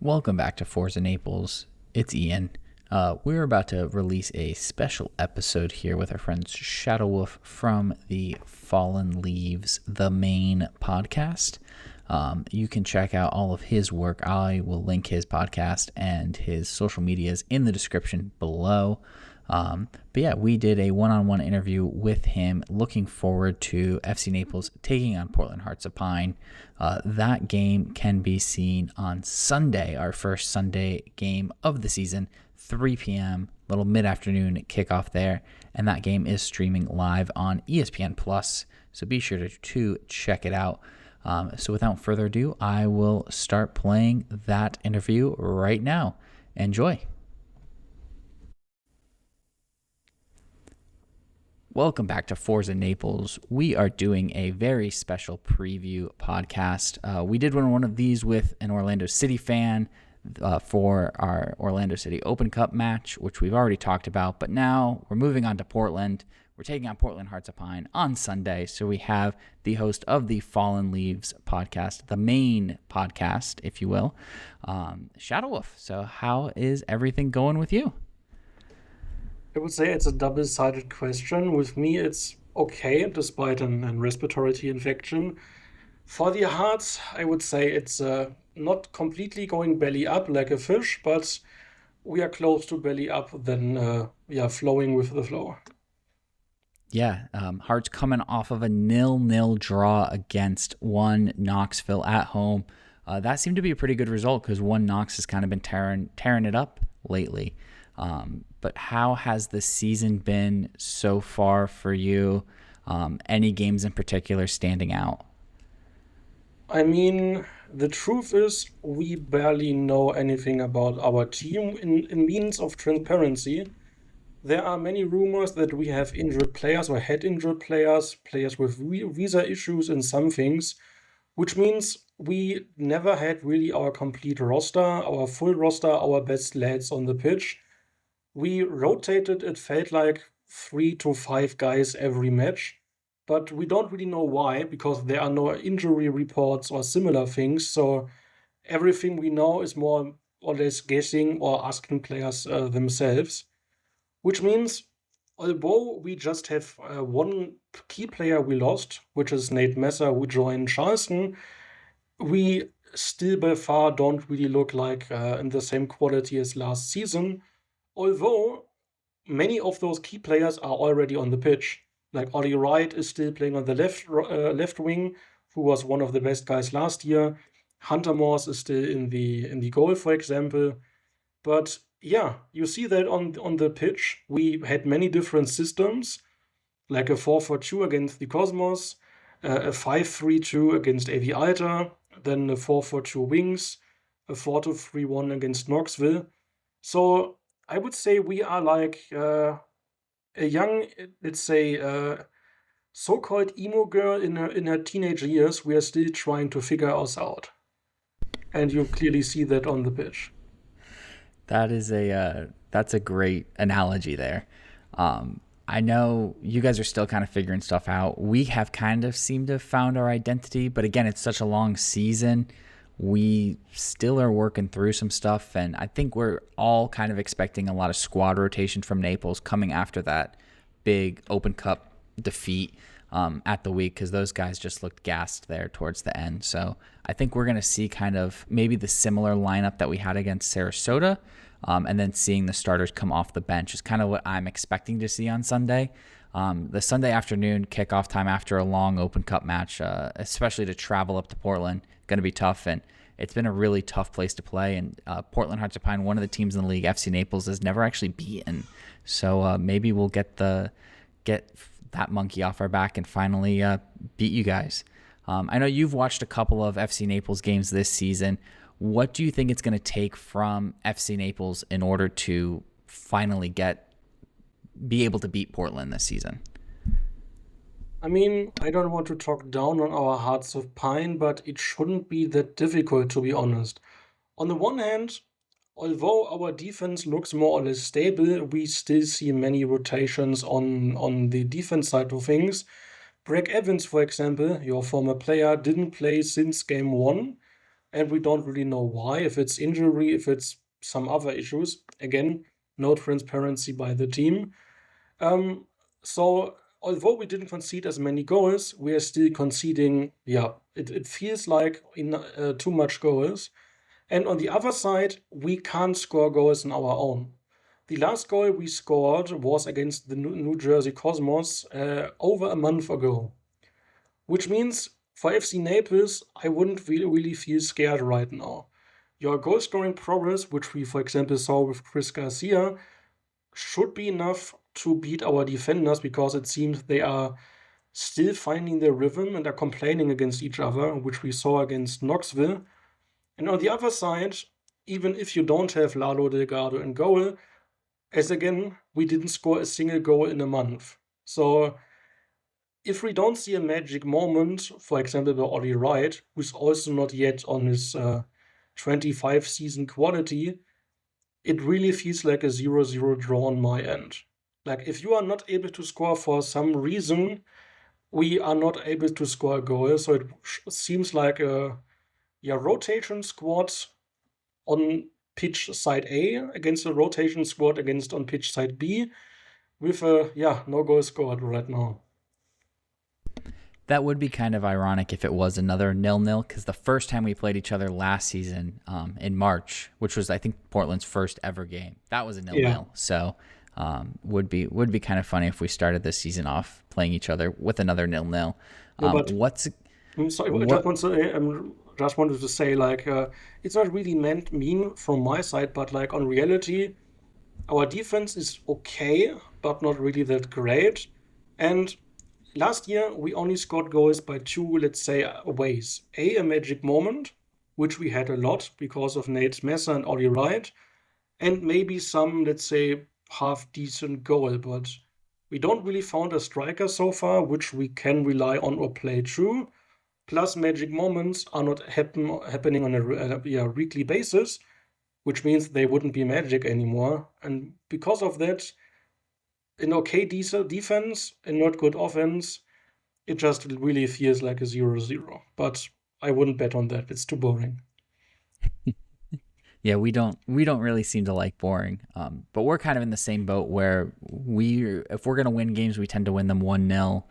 Welcome back to Forza Naples. It's Ian. We're about to release a special episode here with our friends Shadow Wolf from the Fallen Leaves, the main podcast. You can check out all of his work. I will link his podcast and his social medias in the description below. But yeah, we did a one-on-one interview with him, looking forward to FC Naples taking on Portland Hearts of Pine. That game can be seen on Sunday, our first Sunday game of the season, 3 p.m., little mid-afternoon kickoff there. And that game is streaming live on ESPN Plus, so be sure to check it out. So without further ado, I will start playing that interview right now. Enjoy. Welcome back to Forza Naples. We are doing a very special preview podcast. We did one of these with an Orlando City fan for our Orlando City Open Cup match, which we've already talked about. But now we're moving on to Portland. We're taking on Portland Hearts of Pine on Sunday. So we have the host of the Fallen Leaves podcast, the main podcast, if you will, Shadow Wolf. So how is everything going with you? I would say it's a double-sided question. With me, it's okay, despite an respiratory infection. For the Hearts, I would say it's not completely going belly up like a fish, but we are close to belly up than flowing with the flow. Yeah, Hearts coming off of a 0-0 draw against one Knoxville at home. That seemed to be a pretty good result because one Knox has kind of been tearing it up lately. But how has the season been so far for you? Any games in particular standing out? I mean, the truth is, we barely know anything about our team in means of transparency. There are many rumors that we have injured players or had injured players, players with visa issues and some things, which means we never had really our complete roster, our full roster, our best lads on the pitch. We rotated, it felt like 3 to 5 guys every match, but we don't really know why because there are no injury reports or similar things. So everything we know is more or less guessing or asking players themselves, which means although we just have one key player we lost, which is Nate Messer, who joined Charleston, we still by far don't really look like in the same quality as last season. Although many of those key players are already on the pitch, like Ollie Wright is still playing on the left wing, who was one of the best guys last year. Hunter Morse is still in the goal, for example. But yeah, you see that on the pitch, we had many different systems, like a 4-4-2 against the Cosmos, a 5-3-2 against AV Alta, then a 4-4-2 wings, a 4-2-3-1 against Knoxville. So I would say we are like a young, let's say, so-called emo girl in her teenage years. We are still trying to figure us out, and you clearly see that on the pitch. That's a great analogy there. I know you guys are still kind of figuring stuff out. We have kind of seemed to have found our identity, but again, it's such a long season. We still are working through some stuff, and I think we're all kind of expecting a lot of squad rotation from Naples coming after that big Open Cup defeat at the week, because those guys just looked gassed there towards the end. So I think we're going to see kind of maybe the similar lineup that we had against Sarasota, and then seeing the starters come off the bench is kind of what I'm expecting to see on Sunday. The Sunday afternoon kickoff time after a long Open Cup match, especially to travel up to Portland, going to be tough, and it's been a really tough place to play. And Portland Hearts of Pine, one of the teams in the league, FC Naples, has never actually beaten. So maybe we'll get that monkey off our back and finally beat you guys. I know you've watched a couple of FC Naples games this season. What do you think it's going to take from FC Naples in order to finally be able to beat Portland this season? I mean, I don't want to talk down on our Hearts of Pine, but it shouldn't be that difficult, to be honest. On the one hand, although our defense looks more or less stable, we still see many rotations on the defense side of things. Greg Evans, for example, your former player, didn't play since game one. and we don't really know why, if it's injury, if it's some other issues. Again, no transparency by the team. Um, so although we didn't concede as many goals, we are still conceding, yeah, it feels like too much goals. And on the other side, we can't score goals on our own. The last goal we scored was against the New Jersey Cosmos over a month ago, which means for FC Naples, I wouldn't really feel scared right now. Your goal scoring progress, which we, for example, saw with Chris Garcia, should be enough to beat our defenders because it seems they are still finding their rhythm and are complaining against each other, which we saw against Knoxville. And on the other side, even if you don't have Lalo Delgado in goal, as again, we didn't score a single goal in a month. So if we don't see a magic moment, for example, by Ollie Wright, who's also not yet on his 25 season quality, it really feels like a 0-0 draw on my end. Like, if you are not able to score for some reason, we are not able to score a goal. So it seems like a rotation squad on pitch side A against a rotation squad against on pitch side B with a, no goal scored right now. That would be kind of ironic if it was another 0-0, because the first time we played each other last season in March, which was I think Portland's first ever game, that was a 0-0. Yeah. So would be kind of funny if we started this season off playing each other with another 0-0. No, but What's I'm sorry, what? just wanted to say, like, it's not really mean from my side, but like on reality, our defense is okay, but not really that great. And last year, we only scored goals by two, let's say, ways. A magic moment, which we had a lot because of Nate Messer and Ollie Wright, and maybe some, let's say, half decent goal. But we don't really found a striker so far, which we can rely on or play through. Plus, magic moments are not happening on a weekly basis, which means they wouldn't be magic anymore. And because of that, an okay defense and not good offense, it just really feels like a 0-0. But I wouldn't bet on that. It's too boring. Yeah, we don't really seem to like boring. But we're kind of in the same boat where if we're gonna win games, we tend to win them 1-0.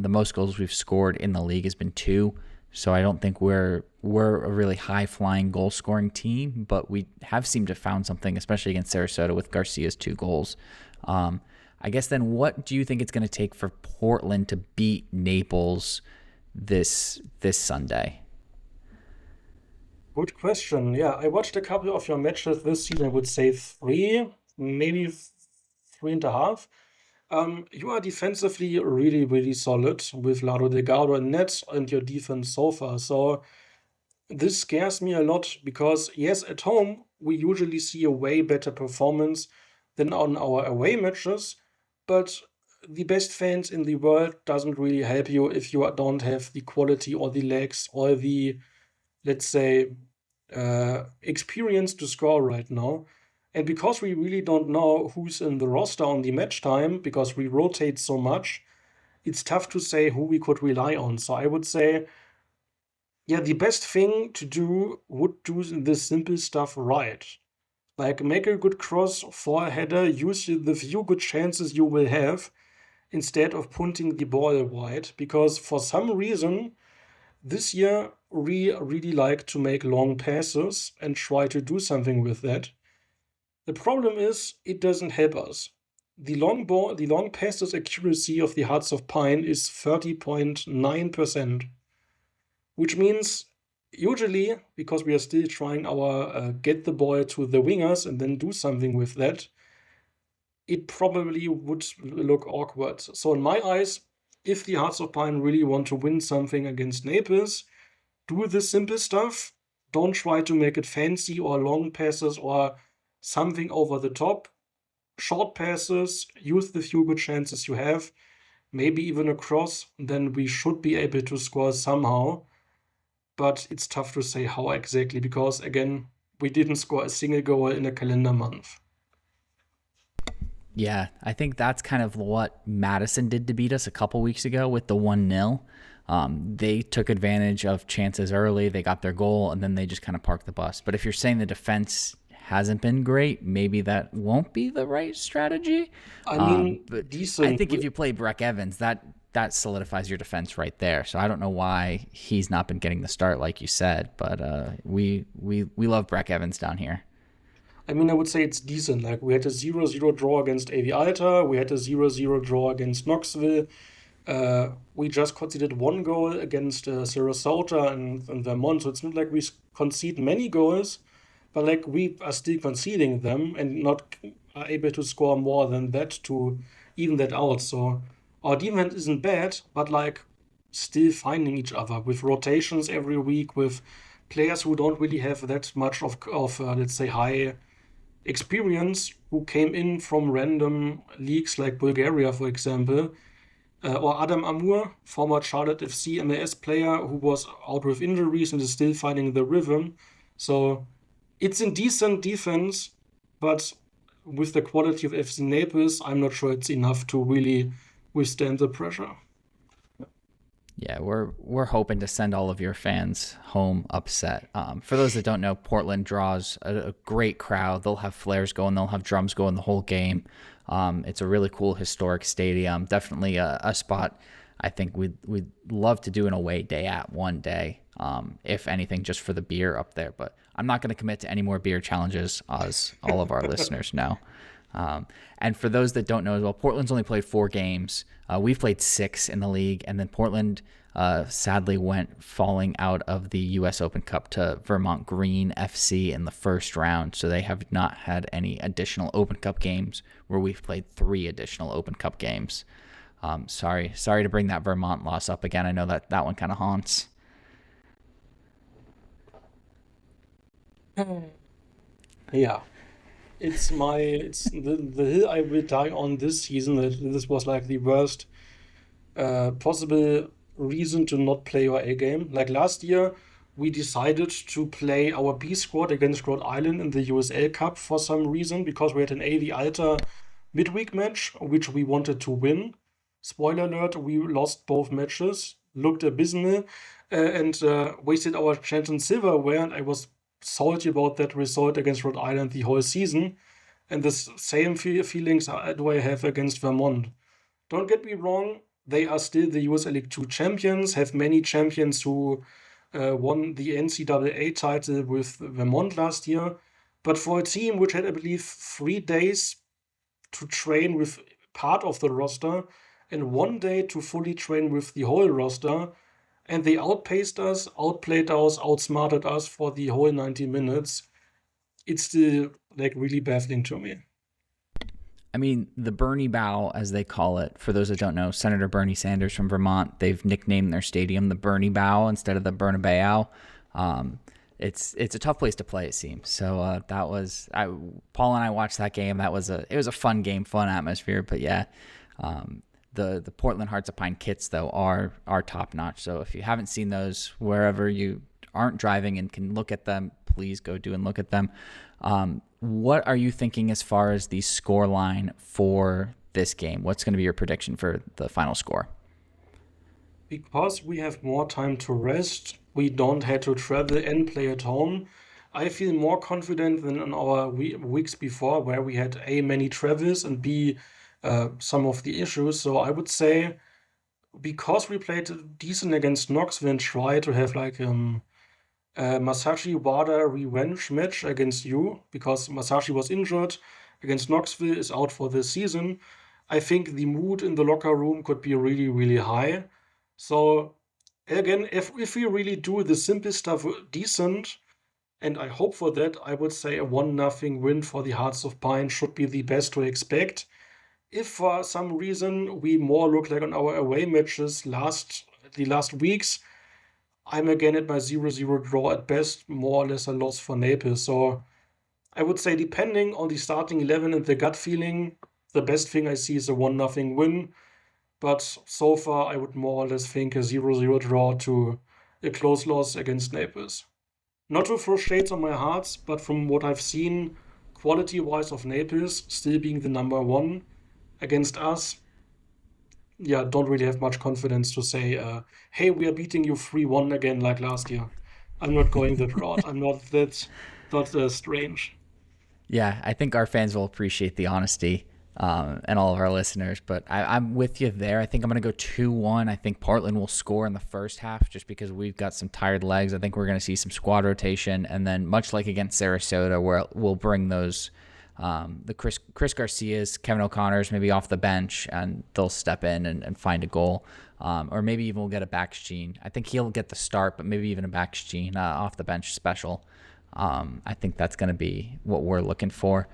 The most goals we've scored in the league has been 2. So I don't think we're a really high flying goal scoring team, but we have seemed to have found something, especially against Sarasota with Garcia's 2 goals. I guess then, what do you think it's going to take for Portland to beat Naples this Sunday? Good question. Yeah, I watched a couple of your matches this season. I would say 3, maybe 3.5. You are defensively really, really solid with Lado Delgado and net and your defense so far. So this scares me a lot because, yes, at home, we usually see a way better performance than on our away matches. But the best fans in the world doesn't really help you if you don't have the quality or the legs or the, let's say, experience to score right now. And because we really don't know who's in the roster on the match time, because we rotate so much, it's tough to say who we could rely on. So I would say, yeah, the best thing to do would do the simple stuff right. Like, make a good cross for a header, use the few good chances you will have instead of punting the ball wide. Because for some reason, this year we really like to make long passes and try to do something with that. The problem is it doesn't help us. The long passes accuracy of the Hearts of Pine is 30.9%, which means usually, because we are still trying our get the ball to the wingers and then do something with that, it probably would look awkward. So in my eyes, if the Hearts of Pine really want to win something against Naples, do the simple stuff. Don't try to make it fancy or long passes or something over the top. Short passes, use the few good chances you have, maybe even a cross, then we should be able to score somehow. But it's tough to say how exactly because, again, we didn't score a single goal in a calendar month. Yeah, I think that's kind of what Madison did to beat us a couple weeks ago with the 1-0. They took advantage of chances early. They got their goal, and then they just kind of parked the bus. But if you're saying the defense hasn't been great, maybe that won't be the right strategy. I mean, But I decent. think if you play Breck Evans, that solidifies your defense right there. So I don't know why he's not been getting the start like you said, but we love Breck Evans down here. I mean, I would say it's decent. Like, we had a 0-0 draw against AV Alta, we had a 0-0 draw against Knoxville. We just conceded one goal against Sarasota and Vermont, so it's not like we concede many goals, but like we are still conceding them and not are able to score more than that to even that out. So our defense isn't bad, but like still finding each other with rotations every week, with players who don't really have that much of let's say high experience, who came in from random leagues like Bulgaria, for example, or Adam Amour, former Charlotte FC MLS player who was out with injuries and is still finding the rhythm. So it's a decent defense, but with the quality of FC Naples, I'm not sure it's enough to really withstand the pressure. Yeah, we're hoping to send all of your fans home upset. For those that don't know, Portland draws a great crowd. They'll have flares going, they'll have drums going the whole game. It's a really cool historic stadium. Definitely a spot I think we'd love to do an away day at one day. If anything, just for the beer up there. But I'm not going to commit to any more beer challenges, as all of our listeners know. And for those that don't know as well, Portland's only played 4 games. We've played 6 in the league, and then Portland sadly went falling out of the U.S. Open Cup to Vermont Green FC in the first round. So they have not had any additional Open Cup games, where we've played 3 additional Open Cup games. Sorry to bring that Vermont loss up again. I know that one kind of haunts. Yeah. It's the hill I will die on this season. That this was like the worst possible reason to not play our A game. Like last year, we decided to play our B squad against Rhode Island in the USL Cup for some reason, because we had an AV Alta midweek match which we wanted to win. Spoiler alert: we lost both matches, looked abysmal, and wasted our chance in silverware. And I was salty about that result against Rhode Island the whole season. And the same feelings do I have against Vermont. Don't get me wrong, they are still the USL League 2 champions, have many champions who won the NCAA title with Vermont last year. But for a team which had, I believe, 3 days to train with part of the roster and one day to fully train with the whole roster, and they outpaced us, outplayed us, outsmarted us for the whole 90 minutes, it's still like really baffling to me. I mean, the Bernie Bow, as they call it, for those that don't know, Senator Bernie Sanders from Vermont, they've nicknamed their stadium the Bernie Bow instead of the Bernabeu. It's a tough place to play, it seems. So Paul and I watched that game. It was a fun game, fun atmosphere. But yeah, the Portland Hearts of Pine kits though are top notch. So if you haven't seen those, wherever you aren't driving and can look at them, please go do and look at them. What are you thinking as far as the score line for this game? What's going to be your prediction for the final score? Because we have more time to rest, we don't have to travel and play at home. I feel more confident than in our weeks before, where we had A, many travels, and B, some of the issues. So I would say, because we played decent against Knoxville and try to have like Masashi Wada revenge match against you, because Masashi was injured against Knoxville, is out for this season. I think the mood in the locker room could be really, really high. So again, if we really do the simple stuff decent, and I hope for that, I would say a 1-0 win for the Hearts of Pine should be the best to expect. If for some reason we more look like on our away matches the last weeks, I'm again at my 0-0 draw at best, more or less a loss for Naples. So I would say, depending on the starting 11 and the gut feeling, the best thing I see is a 1-0 win. But so far, I would more or less think a 0-0 draw to a close loss against Naples. Not to throw shades on my Hearts, but from what I've seen, quality-wise of Naples still being the number one against us, yeah, don't really have much confidence to say, hey, we are beating you 3-1 again like last year. I'm not going that route. I'm not that not strange. Yeah, I think our fans will appreciate the honesty, and all of our listeners. But I'm with you there. I think I'm going to go 2-1. I think Portland will score in the first half just because we've got some tired legs. I think we're going to see some squad rotation. And then, much like against Sarasota, where we'll bring those the Chris Garcias, Kevin O'Connor's maybe off the bench, and they'll step in and find a goal. Or maybe even we'll get a Backstein. I think he'll get the start, but maybe even a Backstein off the bench special. I think that's going to be what we're looking for.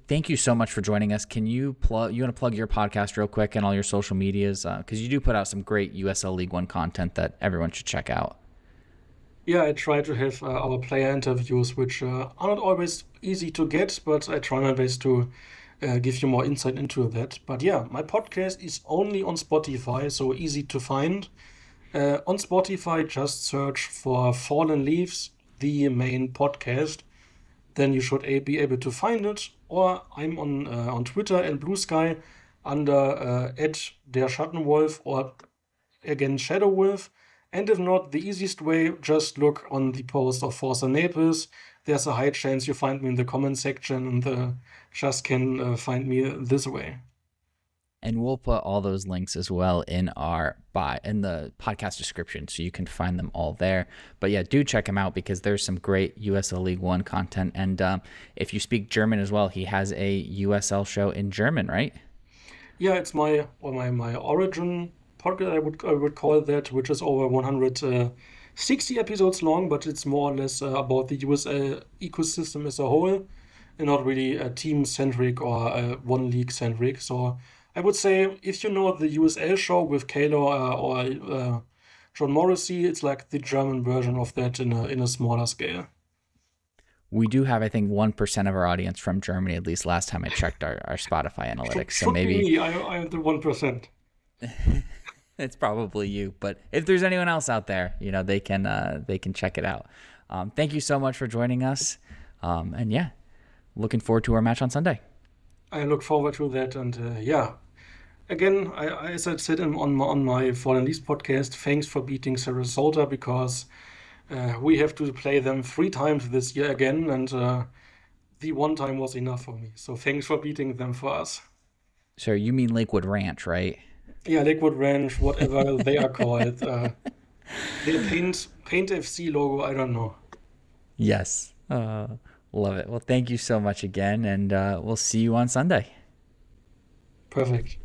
Thank you so much for joining us. Can you plug? You want to plug your podcast real quick and all your social medias, because you do put out some great USL League One content that everyone should check out. Yeah, I try to have our player interviews, which are not always easy to get, but I try my best to give you more insight into that. But yeah, my podcast is only on Spotify, so easy to find. On Spotify, just search for Fallen Leaves, the main podcast. Then you should be able to find it. Or I'm on Twitter and Blue Sky under @der Schattenwolf or again Shadow Wolf. And if not, the easiest way, just look on the post of Forza Naples. There's a high chance you find me in the comment section and just can find me this way. And we'll put all those links as well in in the podcast description, so you can find them all there. But yeah, do check him out because there's some great USL League One content. And if you speak German as well, he has a USL show in German, right? Yeah, it's my origin podcast. I would call that, which is over 160 episodes long, but it's more or less about the USL ecosystem as a whole, and not really team centric or one league centric. So I would say if you know the USL show with Kalo or John Morrissey, it's like the German version of that in a smaller scale. We do have, I think, 1% of our audience from Germany, at least last time I checked our Spotify Should, analytics. So should be maybe me. I'm the 1%. it's probably you. But if there's anyone else out there, they can check it out. Thank you so much for joining us. And yeah, looking forward to our match on Sunday. I look forward to that, and yeah. Again, as I said on my Fallen Leaves podcast, thanks for beating Sarasota because we have to play them 3 times this year again, and the one time was enough for me. So thanks for beating them for us. So you mean Lakewood Ranch, right? Yeah, Lakewood Ranch, whatever they are called. Their paint FC logo, I don't know. Yes. Love it. Well, thank you so much again, and we'll see you on Sunday. Perfect.